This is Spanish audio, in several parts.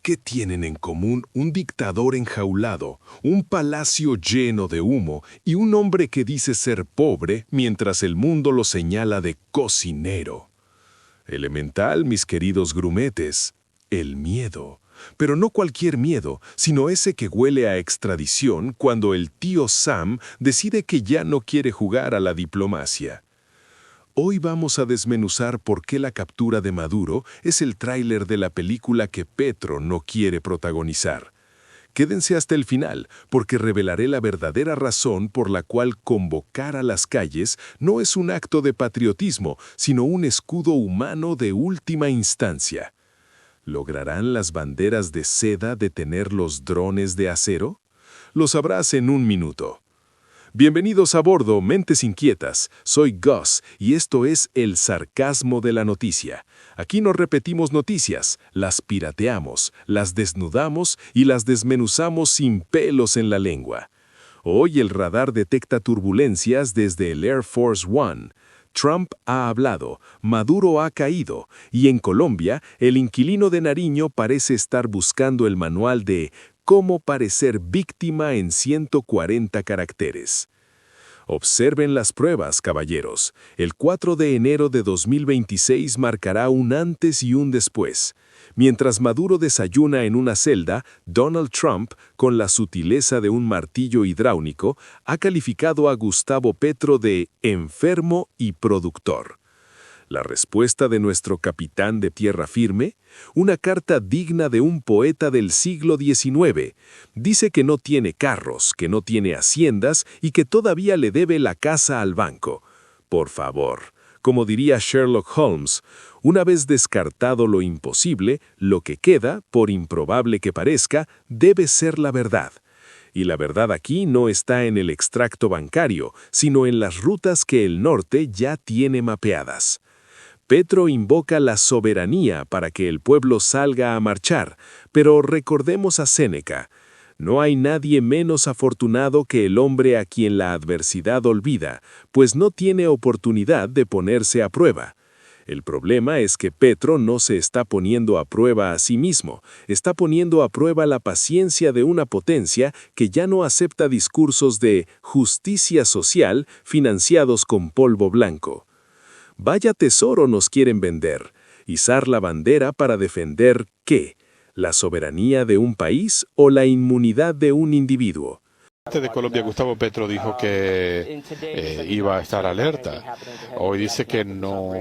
¿Qué tienen en común un dictador enjaulado, un palacio lleno de humo y un hombre que dice ser pobre mientras el mundo lo señala de cocinero? Elemental, mis queridos grumetes, el miedo. Pero no cualquier miedo, sino ese que huele a extradición cuando el tío Sam decide que ya no quiere jugar a la diplomacia. Hoy vamos a desmenuzar por qué la captura de Maduro es el tráiler de la película que Petro no quiere protagonizar. Quédense hasta el final, porque revelaré la verdadera razón por la cual convocar a las calles no es un acto de patriotismo, sino un escudo humano de última instancia. ¿Lograrán las banderas de seda detener los drones de acero? Lo sabrás en un minuto. Bienvenidos a bordo, mentes inquietas. Soy Gus y esto es El Sarcasmo de la Noticia. Aquí no repetimos noticias, las pirateamos, las desnudamos y las desmenuzamos sin pelos en la lengua. Hoy el radar detecta turbulencias desde el Air Force One. Trump ha hablado, Maduro ha caído y en Colombia el inquilino de Nariño parece estar buscando el manual de cómo parecer víctima en 140 caracteres. Observen las pruebas, caballeros. El 4 de enero de 2026 marcará un antes y un después. Mientras Maduro desayuna en una celda, Donald Trump, con la sutileza de un martillo hidráulico, ha calificado a Gustavo Petro de enfermo y productor. La respuesta de nuestro capitán de tierra firme, una carta digna de un poeta del siglo XIX, dice que no tiene carros, que no tiene haciendas y que todavía le debe la casa al banco. Por favor, como diría Sherlock Holmes, una vez descartado lo imposible, lo que queda, por improbable que parezca, debe ser la verdad. Y la verdad aquí no está en el extracto bancario, sino en las rutas que el norte ya tiene mapeadas. Petro invoca la soberanía para que el pueblo salga a marchar, pero recordemos a Séneca. No hay nadie menos afortunado que el hombre a quien la adversidad olvida, pues no tiene oportunidad de ponerse a prueba. El problema es que Petro no se está poniendo a prueba a sí mismo, está poniendo a prueba la paciencia de una potencia que ya no acepta discursos de justicia social financiados con polvo blanco. Vaya tesoro nos quieren vender, izar la bandera para defender ¿qué? ¿La soberanía de un país o la inmunidad de un individuo? El presidente de Colombia, Gustavo Petro, dijo que iba a estar alerta. Hoy dice que no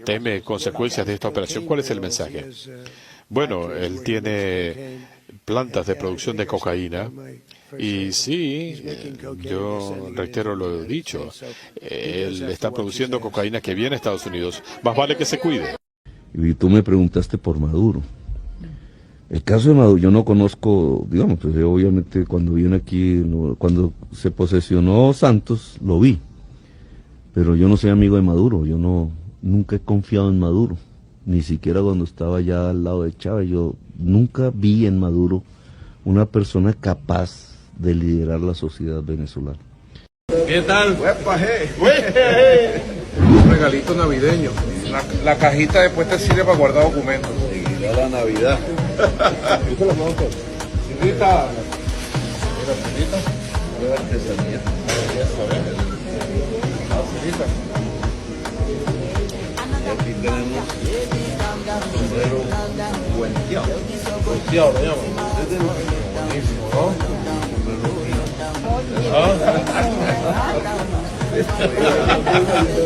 teme consecuencias de esta operación. ¿Cuál es el mensaje? Bueno, él tiene plantas de producción de cocaína. Y sí, yo reitero lo dicho, él está produciendo cocaína que viene a Estados Unidos. Más vale que se cuide. Y tú me preguntaste por Maduro. El caso de Maduro, yo no conozco, digamos, pues yo obviamente cuando vine aquí, cuando se posesionó Santos, lo vi. Pero yo no soy amigo de Maduro, nunca he confiado en Maduro. Ni siquiera cuando estaba ya al lado de Chávez, yo nunca vi en Maduro una persona capaz de liderar la sociedad venezolana. ¿Qué tal? Un regalito navideño. La cajita después te sirve para guardar documentos. Ya la Navidad. ¿Viste los montos? Cindita. Qué artesanía. Y aquí tenemos sombrero cuenteado. Cuenteado lo llaman. Buenísimo, ¿no?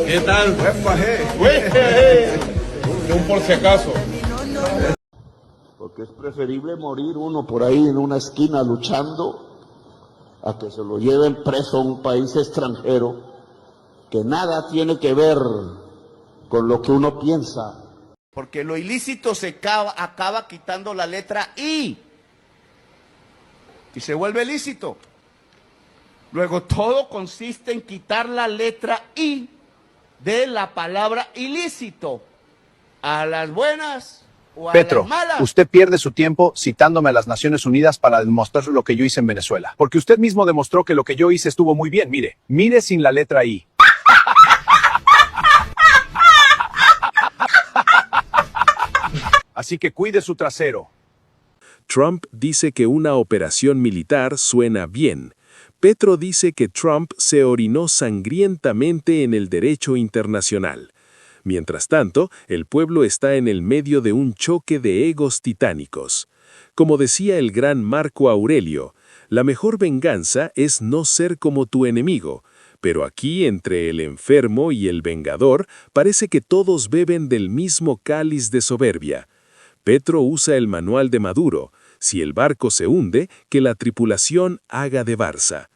¿Qué tal? Un por si acaso. Porque es preferible morir uno por ahí en una esquina luchando a que se lo lleven preso a un país extranjero que nada tiene que ver con lo que uno piensa. Porque lo ilícito se acaba quitando la letra I y se vuelve lícito. Luego todo consiste en quitar la letra I de la palabra ilícito. A las buenas o a Petro, las malas. usted pierde su tiempo citándome a las Naciones Unidas para demostrar lo que yo hice en Venezuela. Porque usted mismo demostró que lo que yo hice estuvo muy bien. Mire sin la letra I. Así que cuide su trasero. Trump dice que una operación militar suena bien. Petro dice que Trump se orinó sangrientamente en el derecho internacional. Mientras tanto, el pueblo está en el medio de un choque de egos titánicos. Como decía el gran Marco Aurelio, la mejor venganza es no ser como tu enemigo, pero aquí entre el enfermo y el vengador parece que todos beben del mismo cáliz de soberbia. Petro usa el manual de Maduro: si el barco se hunde, que la tripulación haga de Barça.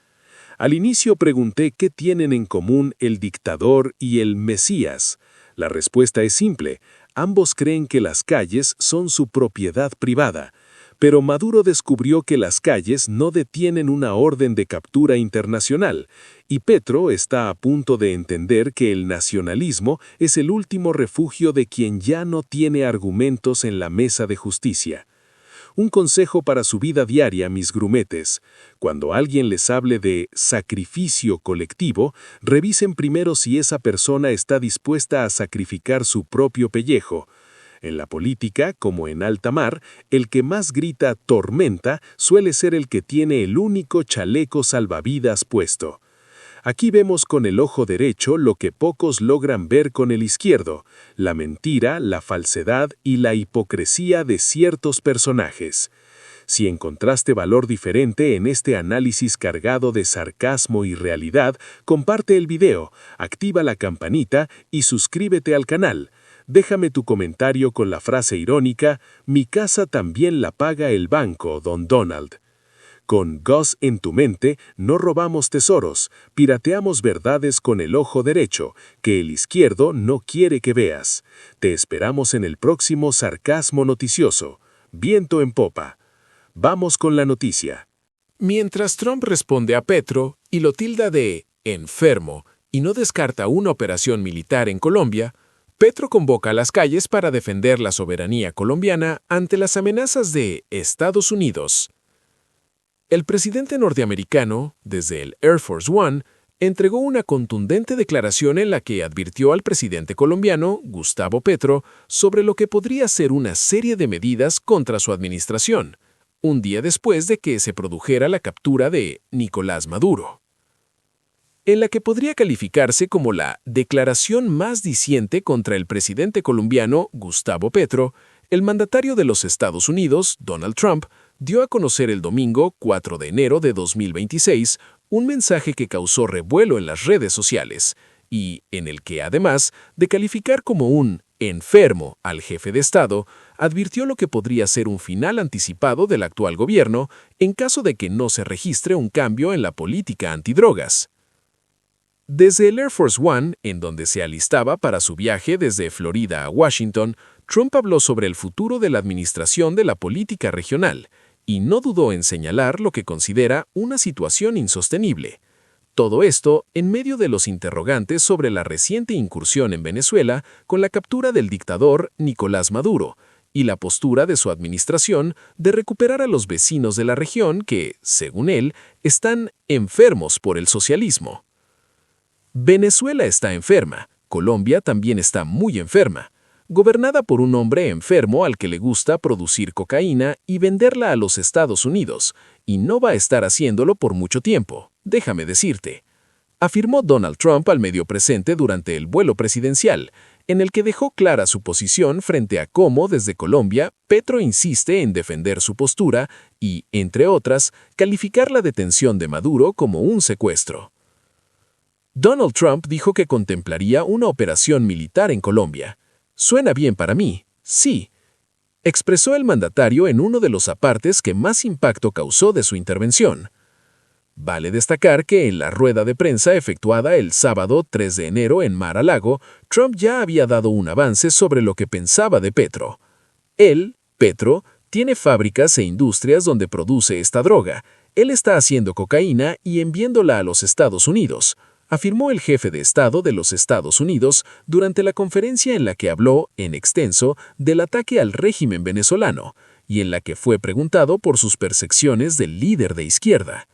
Al inicio pregunté qué tienen en común el dictador y el Mesías. La respuesta es simple: ambos creen que las calles son su propiedad privada. Pero Maduro descubrió que las calles no detienen una orden de captura internacional, y Petro está a punto de entender que el nacionalismo es el último refugio de quien ya no tiene argumentos en la mesa de justicia. Un consejo para su vida diaria, mis grumetes: cuando alguien les hable de sacrificio colectivo, revisen primero si esa persona está dispuesta a sacrificar su propio pellejo. En la política, como en alta mar, el que más grita tormenta suele ser el que tiene el único chaleco salvavidas puesto. Aquí vemos con el ojo derecho lo que pocos logran ver con el izquierdo: la mentira, la falsedad y la hipocresía de ciertos personajes. Si encontraste valor diferente en este análisis cargado de sarcasmo y realidad, comparte el video, activa la campanita y suscríbete al canal. Déjame tu comentario con la frase irónica: mi casa también la paga el banco, don Donald. Con Gus en tu mente, no robamos tesoros, pirateamos verdades con el ojo derecho, que el izquierdo no quiere que veas. Te esperamos en el próximo Sarcasmo Noticioso. Viento en popa. Vamos con la noticia. Mientras Trump responde a Petro y lo tilda de enfermo y no descarta una operación militar en Colombia, Petro convoca a las calles para defender la soberanía colombiana ante las amenazas de Estados Unidos. El presidente norteamericano, desde el Air Force One, entregó una contundente declaración en la que advirtió al presidente colombiano, Gustavo Petro, sobre lo que podría ser una serie de medidas contra su administración, un día después de que se produjera la captura de Nicolás Maduro, en la que podría calificarse como la declaración más diciente contra el presidente colombiano, Gustavo Petro. El mandatario de los Estados Unidos, Donald Trump, dio a conocer el domingo 4 de enero de 2026 un mensaje que causó revuelo en las redes sociales y en el que, además de calificar como un enfermo al jefe de Estado, advirtió lo que podría ser un final anticipado del actual gobierno en caso de que no se registre un cambio en la política antidrogas. Desde el Air Force One, en donde se alistaba para su viaje desde Florida a Washington, Trump habló sobre el futuro de la administración de la política regional y no dudó en señalar lo que considera una situación insostenible. Todo esto en medio de los interrogantes sobre la reciente incursión en Venezuela con la captura del dictador Nicolás Maduro y la postura de su administración de recuperar a los vecinos de la región que, según él, están enfermos por el socialismo. Venezuela está enferma, Colombia también está muy enferma, gobernada por un hombre enfermo al que le gusta producir cocaína y venderla a los Estados Unidos, y no va a estar haciéndolo por mucho tiempo, déjame decirte, afirmó Donald Trump al medio presente durante el vuelo presidencial, en el que dejó clara su posición frente a cómo, desde Colombia, Petro insiste en defender su postura y, entre otras, calificar la detención de Maduro como un secuestro. Donald Trump dijo que contemplaría una operación militar en Colombia. Suena bien para mí, sí, expresó el mandatario en uno de los apartes que más impacto causó de su intervención. Vale destacar que en la rueda de prensa efectuada el sábado 3 de enero en Mar-a-Lago, Trump ya había dado un avance sobre lo que pensaba de Petro. Él, Petro, tiene fábricas e industrias donde produce esta droga. Él está haciendo cocaína y enviándola a los Estados Unidos, afirmó el jefe de Estado de los Estados Unidos durante la conferencia en la que habló, en extenso, del ataque al régimen venezolano y en la que fue preguntado por sus percepciones del líder de izquierda.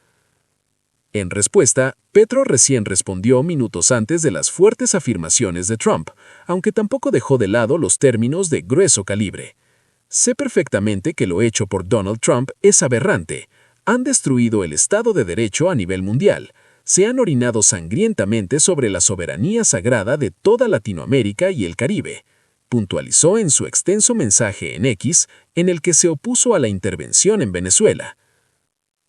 En respuesta, Petro recién respondió minutos antes de las fuertes afirmaciones de Trump, aunque tampoco dejó de lado los términos de grueso calibre. Sé perfectamente que lo hecho por Donald Trump es aberrante. Han destruido el Estado de Derecho a nivel mundial. Se han orinado sangrientamente sobre la soberanía sagrada de toda Latinoamérica y el Caribe, puntualizó en su extenso mensaje en X, en el que se opuso a la intervención en Venezuela.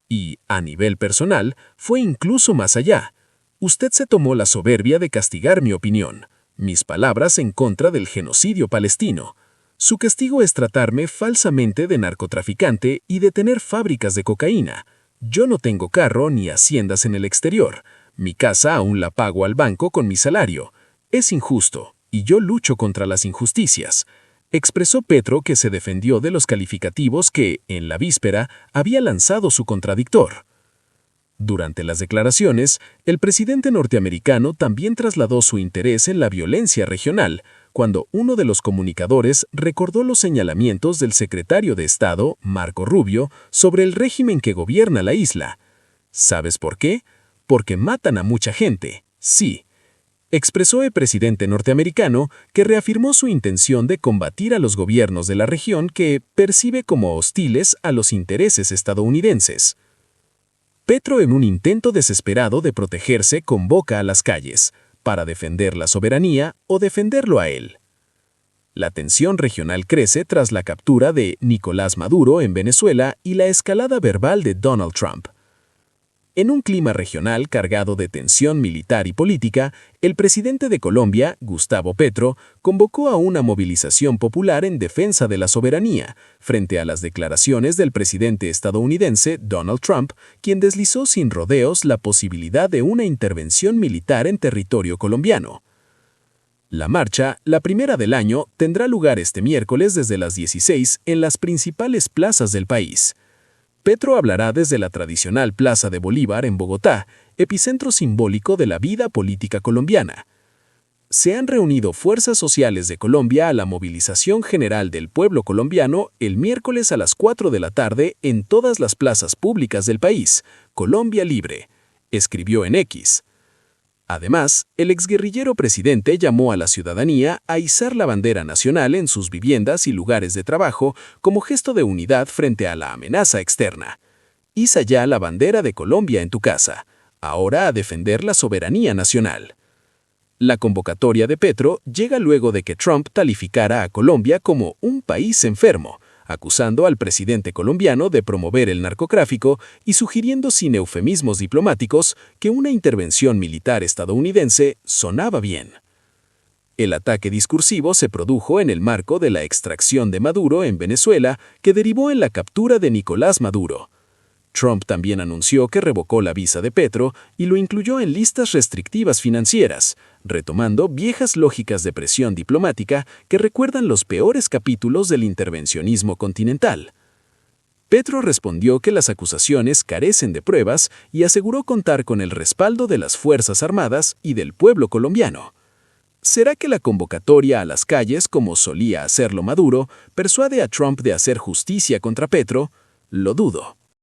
Y, a nivel personal, fue incluso más allá. Usted se tomó la soberbia de castigar mi opinión, mis palabras en contra del genocidio palestino. Su castigo es tratarme falsamente de narcotraficante y de tener fábricas de cocaína. Yo no tengo carro ni haciendas en el exterior. Mi casa aún la pago al banco con mi salario. Es injusto, y yo lucho contra las injusticias. Expresó Petro, que se defendió de los calificativos que, en la víspera, había lanzado su contradictor. Durante las declaraciones, el presidente norteamericano también trasladó su interés en la violencia regional, cuando uno de los comunicadores recordó los señalamientos del secretario de Estado, Marco Rubio, sobre el régimen que gobierna la isla. ¿Sabes por qué? Porque matan a mucha gente, sí. Expresó el presidente norteamericano, que reafirmó su intención de combatir a los gobiernos de la región que percibe como hostiles a los intereses estadounidenses. Petro, en un intento desesperado de protegerse, convoca a las calles, para defender la soberanía o defenderlo a él. La tensión regional crece tras la captura de Nicolás Maduro en Venezuela y la escalada verbal de Donald Trump. En un clima regional cargado de tensión militar y política, el presidente de Colombia, Gustavo Petro, convocó a una movilización popular en defensa de la soberanía, frente a las declaraciones del presidente estadounidense Donald Trump, quien deslizó sin rodeos la posibilidad de una intervención militar en territorio colombiano. La marcha, la primera del año, tendrá lugar este miércoles desde las 16 en las principales plazas del país. Petro hablará desde la tradicional Plaza de Bolívar en Bogotá, epicentro simbólico de la vida política colombiana. Se han reunido fuerzas sociales de Colombia a la movilización general del pueblo colombiano el miércoles a las 4 de la tarde en todas las plazas públicas del país. Colombia libre, escribió en X. Además, el exguerrillero presidente llamó a la ciudadanía a izar la bandera nacional en sus viviendas y lugares de trabajo como gesto de unidad frente a la amenaza externa. Iza ya la bandera de Colombia en tu casa, ahora a defender la soberanía nacional. La convocatoria de Petro llega luego de que Trump calificara a Colombia como un país enfermo, acusando al presidente colombiano de promover el narcotráfico y sugiriendo sin eufemismos diplomáticos que una intervención militar estadounidense sonaba bien. El ataque discursivo se produjo en el marco de la extracción de Maduro en Venezuela, que derivó en la captura de Nicolás Maduro. Trump también anunció que revocó la visa de Petro y lo incluyó en listas restrictivas financieras, retomando viejas lógicas de presión diplomática que recuerdan los peores capítulos del intervencionismo continental. Petro respondió que las acusaciones carecen de pruebas y aseguró contar con el respaldo de las Fuerzas Armadas y del pueblo colombiano. ¿Será que la convocatoria a las calles, como solía hacerlo Maduro, persuade a Trump de hacer justicia contra Petro? Lo dudo.